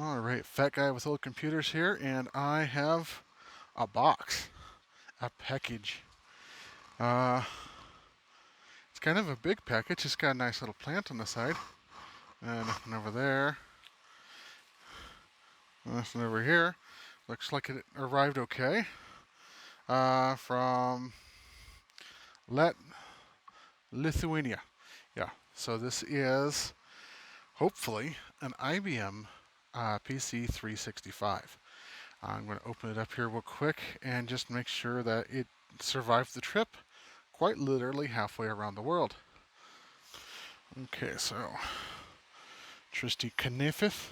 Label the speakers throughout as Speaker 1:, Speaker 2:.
Speaker 1: Alright, fat guy with old computers here, and I have a box, a package. It's kind of a big package. It's got a nice little plant on the side. And nothing over there. Nothing over here. Looks like it arrived okay. From Lithuania. Yeah, so this is hopefully an IBM PC365. I'm going to open it up here real quick and just make sure that it survived the trip quite literally halfway around the world. Okay, so trusty Knefif.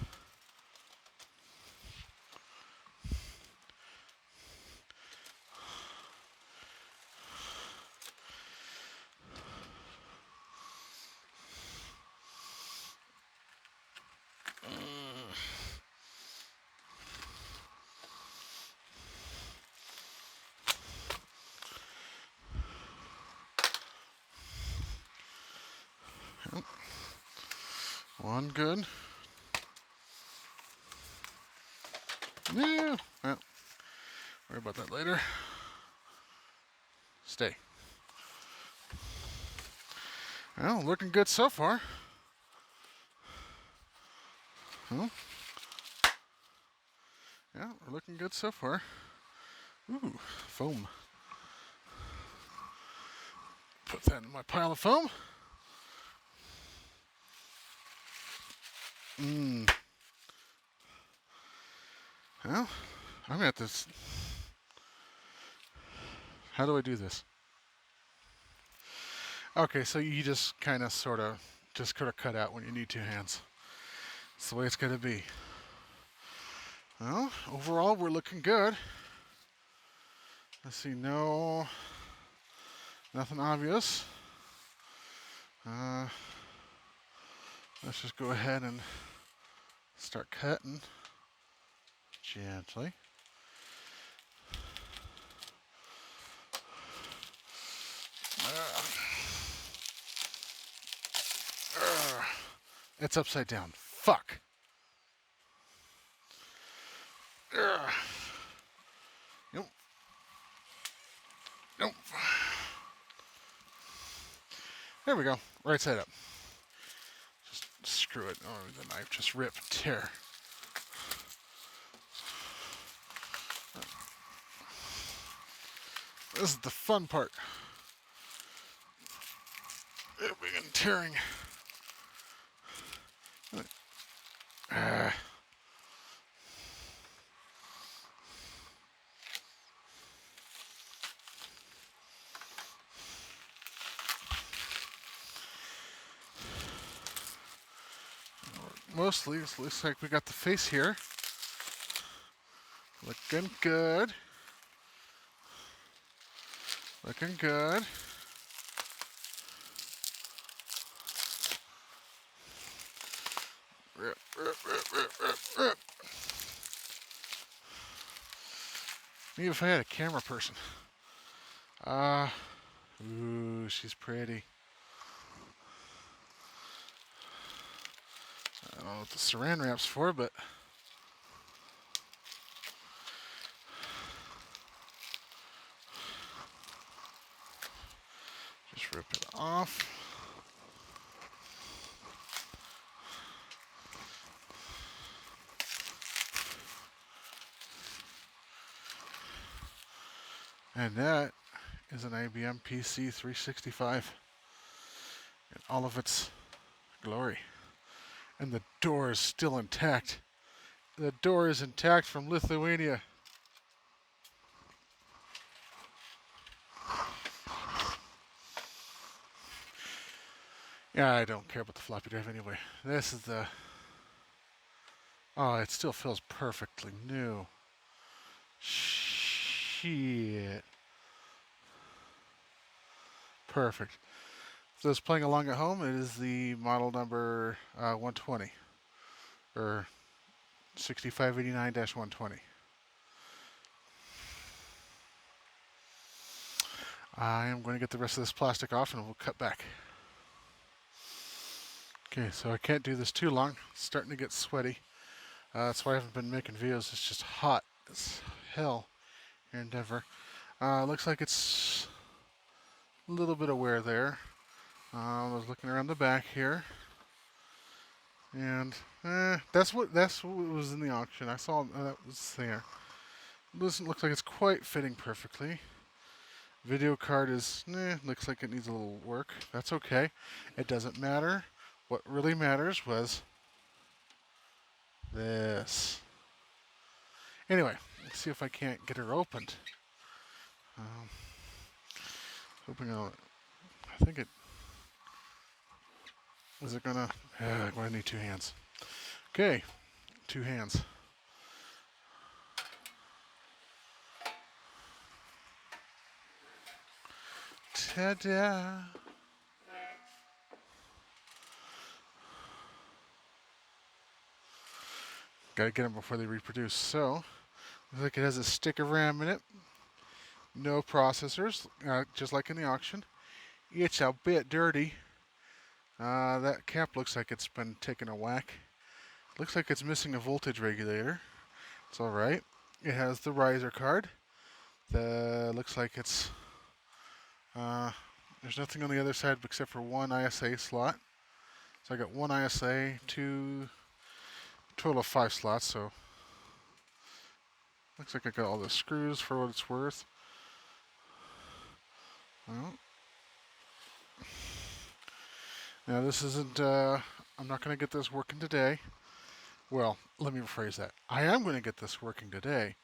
Speaker 1: One good. Yeah, well, worry about that later. Stay. Well, looking good so far. Well, yeah, we're looking good so far. Ooh, foam. Put that in my pile of foam. Well, I'm at this. How do I do this? Okay, so you just kind of sort of cut out when you need two hands. It's the way it's going to be. Well, overall, we're looking good. Let's see, nothing obvious. Let's just go ahead and start cutting gently. It's upside down. Fuck. Nope. Nope. There we go. Right side up. Just screw it. Oh, the knife just ripped. Tear. This is the fun part. It begin tearing. Mostly, it looks like we got the face here. Looking good. Looking good. Rip, rip, rip, rip, rip, rip. Maybe if I had a camera person. Ooh, she's pretty. I don't know what the saran wrap's for, but just rip it off. And that is an IBM PC365 in all of its glory. And the door is still intact. The door is intact from Lithuania. Yeah, I don't care about the floppy drive anyway. This is the... Oh, it still feels perfectly new. Shit. Perfect. So it's playing along at home. It is the model number 120. Or 6589-120. I am going to get the rest of this plastic off and we'll cut back. Okay, so I can't do this too long. It's starting to get sweaty. That's why I haven't been making videos. It's just hot as hell here in Denver. Looks like it's a little bit of wear there. I was looking around the back here, and that's what was in the auction. I saw that was there. Looks like it's quite fitting perfectly. Video card is, looks like it needs a little work. That's okay. It doesn't matter. What really matters was this. Anyway, let's see if I can't get her opened. Um, hoping I think it, is it gonna, I'm gonna need two hands. Okay, two hands. Ta-da! Gotta get them before they reproduce. So, looks like it has a stick of RAM in it. No processors, just like in the auction. It's a bit dirty. That cap looks like it's been taking a whack. Looks like it's missing a voltage regulator. It's alright. It has the riser card. Looks like it's... there's nothing on the other side except for one ISA slot. So I got one ISA, total of 5 slots, so... Looks like I got all the screws for what it's worth. Well, now this isn't, I'm not going to get this working today. Well, let me rephrase that. I am going to get this working today,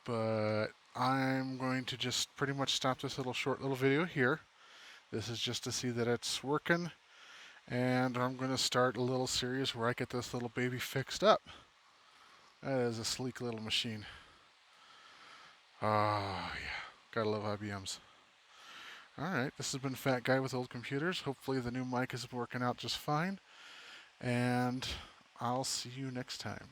Speaker 1: but I'm going to just pretty much stop this short little video here. This is just to see that it's working, and I'm going to start a little series where I get this little baby fixed up. That is a sleek little machine. Oh, yeah. Gotta love IBMs. Alright, this has been Fat Guy with Old Computers. Hopefully the new mic is working out just fine, and I'll see you next time.